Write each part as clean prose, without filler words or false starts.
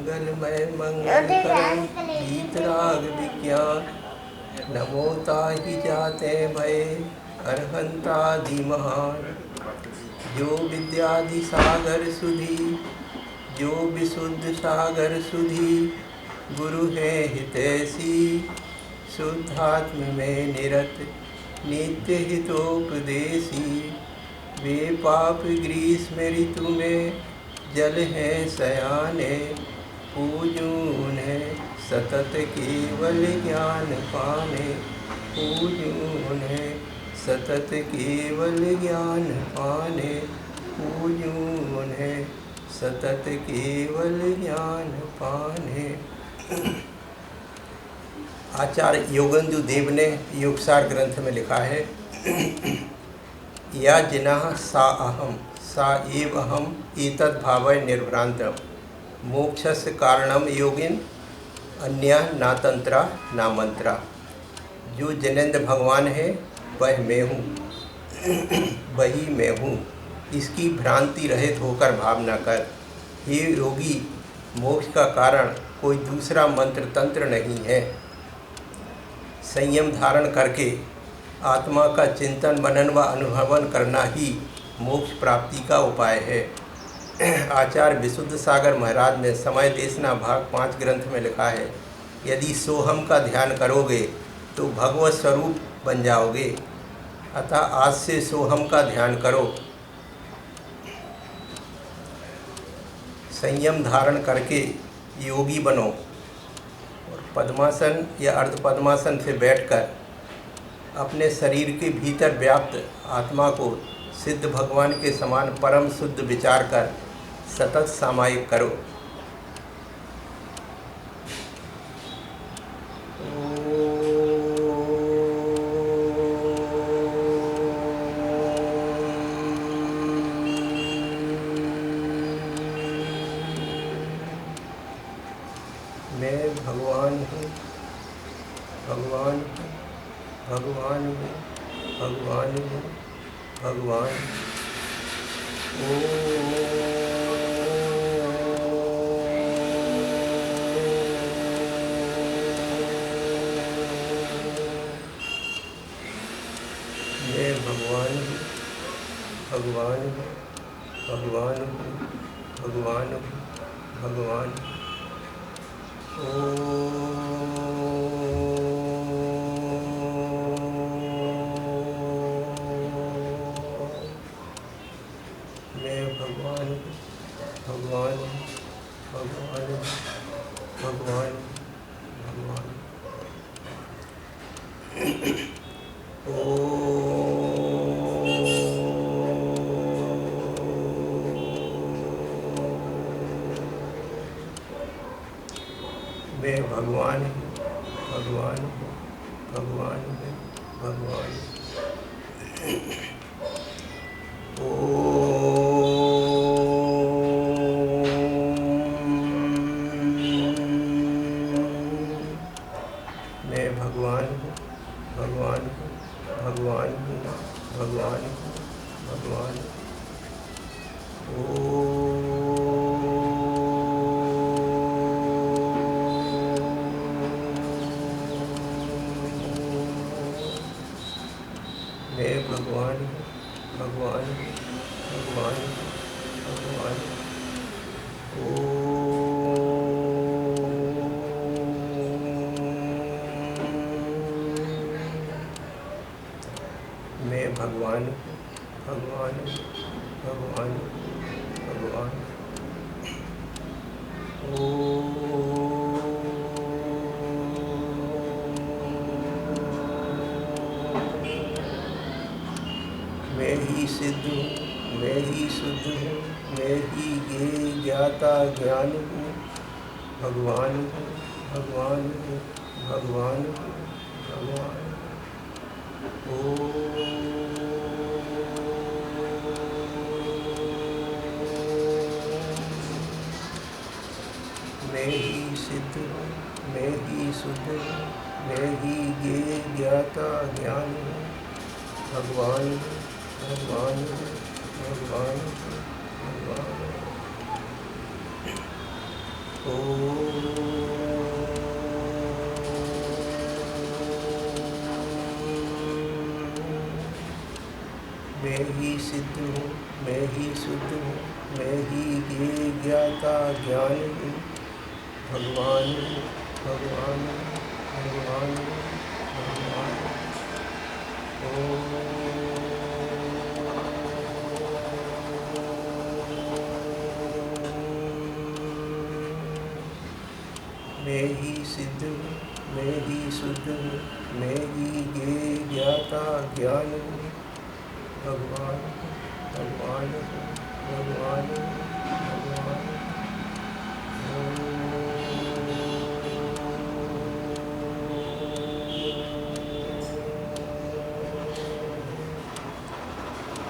मंगलमय मंगलकरं वीतराग विज्ञान। नमो ताहि जाते भय अरहंतादि महान। जो विद्यादि सागर सुधी जो विशुद्ध सागर सुधी गुरु है हितैषी। शुद्धात्म में निरत नित्य हितोपदेशी। वे पाप ग्रीष्म ऋतु में जल है सयाने। पूजूं उन्हें सतत केवल ज्ञान पाने। पूजूं उन्हें सतत केवल ज्ञान पाने। पूजूं उन्हें सतत केवल ज्ञान पाने। आचार्य योगेंद्र देव ने योगसार ग्रंथ में लिखा है, या जिनः सा अहम सा एव अहम एतद् भावय निर्भ्रांतम्। मोक्षस्य कारणम योगिन अन्या ना तंत्रा ना मंत्रा। जो जिनेंद्र भगवान है वह मैं हूँ, वही मैं हूँ, इसकी भ्रांति रहित होकर भावना कर। हे योगी, मोक्ष का कारण कोई दूसरा मंत्र तंत्र नहीं है। संयम धारण करके आत्मा का चिंतन मनन व अनुभवन करना ही मोक्ष प्राप्ति का उपाय है। आचार्य विशुद्ध सागर महाराज ने समय देशना भाग 5 ग्रंथ में लिखा है, यदि सोहम का ध्यान करोगे तो भगवत स्वरूप बन जाओगे। अतः आज से सोहम का ध्यान करो। संयम धारण करके योगी बनो और पद्मासन या अर्ध पद्मासन से बैठकर अपने शरीर के भीतर व्याप्त आत्मा को सिद्ध भगवान के समान परम शुद्ध विचार कर सतत सामायिक करो। मैं भगवान हूँ, भगवान हूँ, भगवान हूँ, भगवान हूँ, भगवान। मैं भगवान हूँ, भगवान हूँ, भगवान हूँ, भगवान हूँ, भगवान। मैं भगवान हूँ, भगवान हूँ, भगवान हूँ, भगवान, भगवान। मैं भगवान हूँ, भगवान हूँ, भगवान हूँ, भगवान। मैं भगवान हूँ, भगवान हूँ, भगवान हूँ, भगवान हूँ, भगवान। मैं भगवान हूँ, भगवान हूँ, भगवान हूँ, भगवान। मैं भगवान हूँ, भगवान हूँ, भगवान, भगवान। मैं ही सिद्ध हूँ, मैं ही शुद्ध हूँ, मैं ही ज्ञेय ज्ञाता ज्ञान हूँ। भगवान हूँ, भगवान हूँ, भगवान हूँ, भगवान। मैं ही सिद्ध हूँ, मैं ही शुद्ध हूँ, मैं ही ज्ञेय ज्ञाता ज्ञान हूँ। भगवान हूँ, भगवान हूँ, भगवान हूँ, भगवान। मैं ही सिद्ध हूँ, मैं ही शुद्ध हूँ, मैं ही ज्ञाता ज्ञान हूँ, भगवान हूँ, भगवान हूँ, भगवान हूँ, भगवान हूँ। मैं ही सिद्ध हूँ, मैं ही शुद्ध हूँ, मैं ही ज्ञाता ज्ञान हूँ, भगवान हूँ, भगवान हूँ, भगवान हूँ, भगवान हूँ।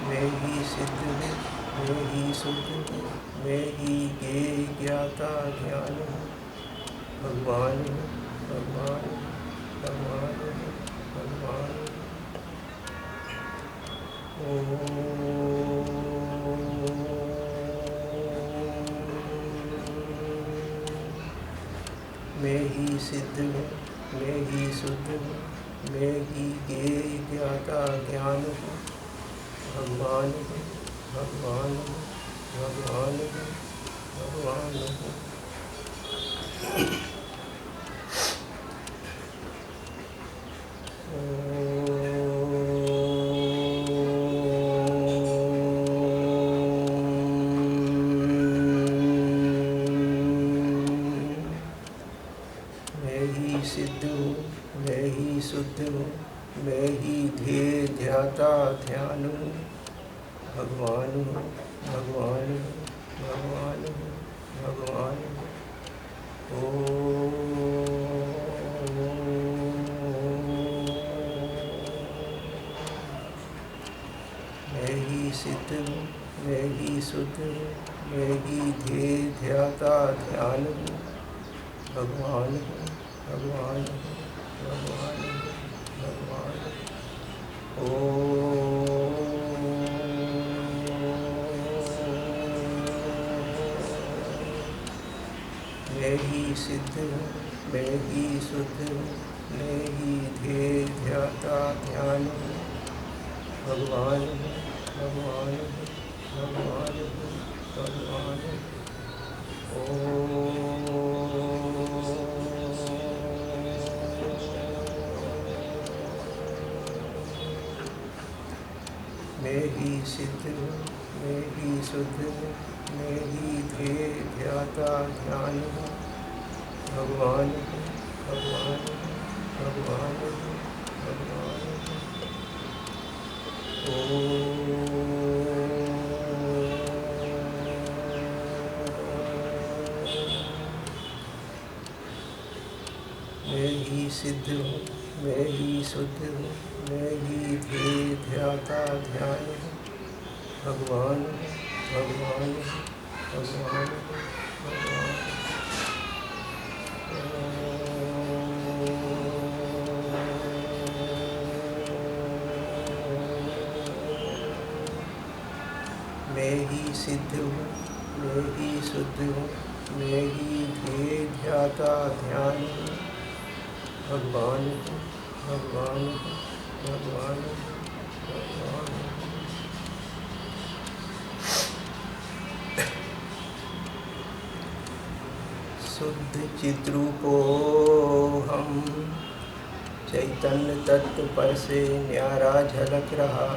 मैं ही सिद्ध हूँ, मैं ही शुद्ध हूँ, मैं ही ज्ञाता ज्ञान हूँ, भगवान हूँ, भगवान हूँ, भगवान हूँ, भगवान हूँ। मैं ही सिद्ध हूँ, मैं ही शुद्ध हूँ, मैं ही ज्ञाता ज्ञान हूँ, भगवान हूँ, भगवान हूँ, भगवान हूँ, भगवान हूँ। मैं ही सिद्ध हूँ, मैं ही शुद्ध हूँ, मैं ही ध्याता ध्यान हूँ, भगवान हूँ, भगवान हूँ, भगवान हूँ, भगवान हूँ। मैं ही सिद्ध हूँ, मैं ही शुद्ध हूँ, मैं ही ध्याता ध्यान हूँ, भगवान हूँ, भगवान हूँ, भगवान हूँ, भगवान हूँ। मैं ही सिद्ध हूँ, मैं ही शुद्ध हूँ, मैं ही ध्याता ध्यान हूँ, भगवान हूँ, भगवान हूँ, भगवान हूँ, भगवान हूँ। मैं ही सिद्ध हूँ, मैं ही शुद्ध हूँ, मैं ही ध्याता ध्यान हूँ, भगवान हूँ, भगवान हूँ, भगवान हूँ, भगवान हूँ। मैं ही सिद्ध हूँ, मैं ही शुद्ध हूँ, मैं ही ध्याता ध्यान हूँ, भगवान हूँ, भगवान हूँ, भगवान हूँ, भगवान हूँ। मैं ही सिद्ध हूँ, मैं ही शुद्ध हूँ, मैं ही ध्याता ध्यान हूँ, भगवान हूँ, भगवान हूँ, भगवान हूँ, भगवान हूँ। शुद्ध चिद्रूपो हम चैतन्य तत्व पर से न्यारा झलक रहा,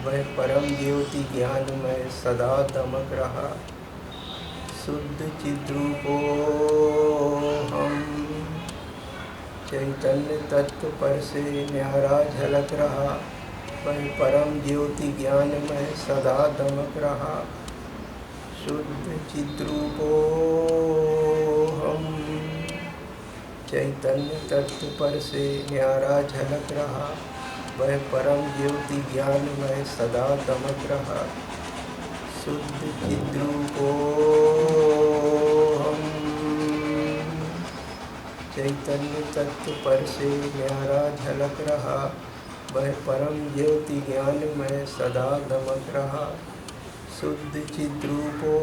वह परम ज्योति ज्ञान में सदा दमक रहा। शुद्ध चिद्रूपो हम चैतन्य तत्व पर से न्यारा झलक रहा, वह परम ज्योति ज्ञान में सदा दमक रहा। शुद्ध चिद्रूपो हम चैतन्य तत्व पर से न्यारा झलक रहा, वह परम ज्योति ज्ञान में सदा दमक रहा। शुद्ध चिद्रूपो हम चैतन्य तत्व पर से न्यारा झलक रहा, वह परम ज्योति ज्ञान में सदा दमक रहा। शुद्ध चिद्रूपो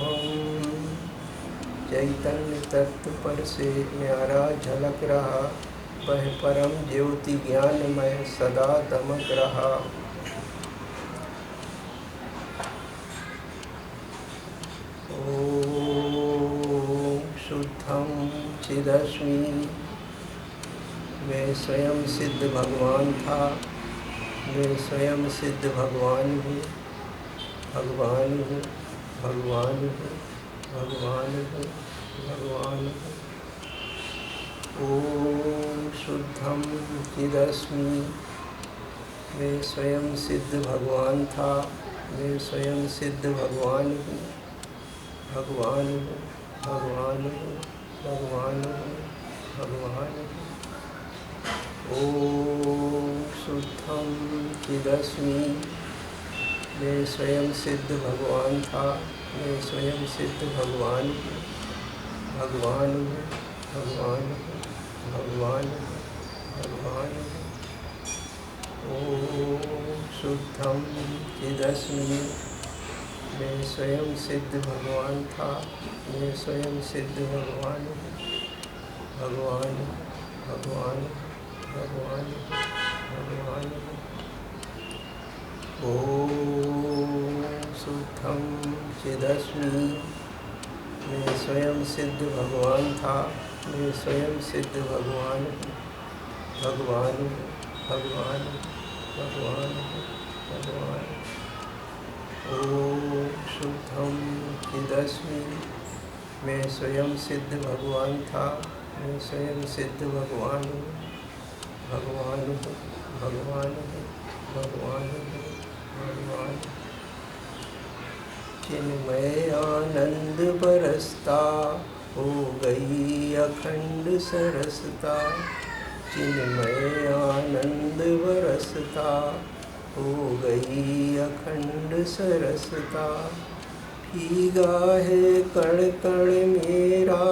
हम चैतन्य तत्व पर से न्यारा झलक रहा, वह परम ज्योति ज्ञानमय सदा दमक रहा। ओम शुद्धम चिदस्मि। मैं स्वयं सिद्ध भगवान था, मैं स्वयं सिद्ध भगवान हूँ, भगवान हूँ, भगवान हूँ, भगवान हूँ, भगवान हूँ। ओम शुद्धम चिदस्मि। मैं स्वयं सिद्ध भगवान था, मैं स्वयं सिद्ध भगवान हूँ, भगवान हूँ, भगवान हूँ, भगवान हूँ, भगवान हूँ। ओम शुद्धम चिदस्मि। मैं स्वयं सिद्ध भगवान था, मैं स्वयं सिद्ध भगवान हूँ, भगवान हूँ, भगवान हूँ, भगवान हूँ, भगवान हूँ। ओम शुद्धम चिदस्मि। मैं स्वयं सिद्ध भगवान था, मैं स्वयं सिद्ध भगवान हूँ, भगवान हूँ, भगवान हूँ, भगवान हूँ, भगवान हूँ। ओम शुद्धम चिदस्मि। मैं स्वयं सिद्ध भगवान था, मैं स्वयं सिद्ध भगवान हूँ, भगवान हूँ, भगवान हूँ, भगवान हूँ, भगवान हूँ। ओम शुद्धम चिदस्मि। मैं स्वयं सिद्ध भगवान था, मैं स्वयं सिद्ध भगवान हूँ, भगवान हूँ, भगवान हूँ, भगवान हूँ, भगवान। चिन्मय आनंद बरसता, हो गई अखंड सरसता। चिन्मय आनंद बरसता, हो गई अखंड सरसता। भीगा है कण कण मेरा,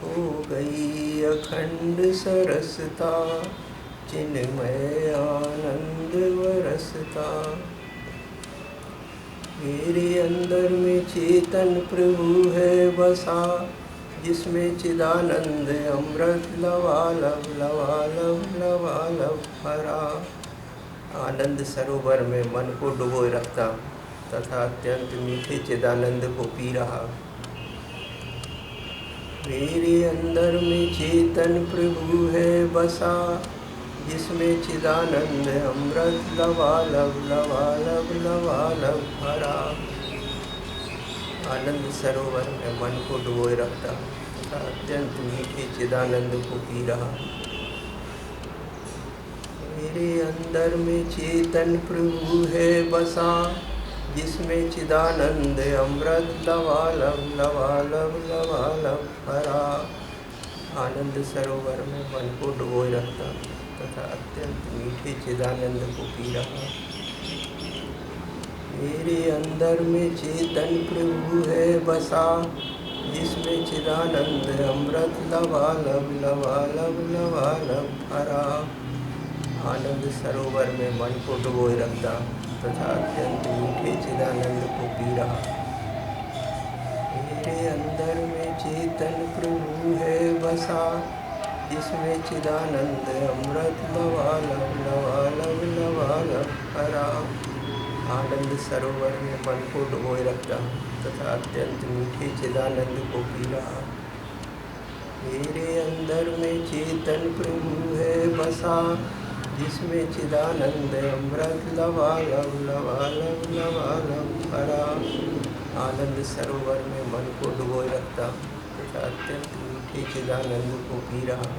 हो गई अखंड सरसता। चिन्मय आनंद बरसता। मेरे अंदर में चेतन प्रभु है बसा, जिसमें चिदानंद अमृत लवालब लवालब लवालब भरा। आनंद सरोवर में मन को डुबोए रखता तथा अत्यंत मीठे चिदानंद को पी रहा। मेरे अंदर में चेतन प्रभु है बसा, जिसमें चिदानंद अमृत लवालब लवालब लवालब भरा। आनंद सरोवर में मन को डुबोए रखता तथा अत्यंत मीठे चिदानंद को पी रहा। मेरे अंदर में चेतन प्रभु है बसा, जिसमें चिदानंद अमृत लवालब लवालब लवालब भरा। आनंद सरोवर में मन को डुबोए रखता तथा अत्यंत मीठे चिदानंद को पी रहा। मेरे अंदर में चेतन प्रभु है बसा, जिसमें चिदानंद अमृत लवालब लवालब लवालब भरा। आनंद सरोवर में मन को डुबोए रखता तथा अत्यंत मीठे चिदानंद को पी रहा। मेरे अंदर में चेतन प्रभु है बसा, जिसमें चिदानंद अमृत लवालब लवालब लवालब भरा। आनंद सरोवर में मन को डुबोए रखता तथा अत्यंत मीठे चिदानंद को पी रहा। मेरे अंदर में चेतन प्रभु है बसा, जिसमें चिदानंद अमृत लवालब लवालब लवालब भरा। आनंद सरोवर में मन को डुबोए रखता तथा अत्यंत मीठे चिदानंद को पी रहा।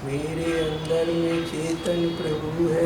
मेरे अंदर में चेतन प्रभु है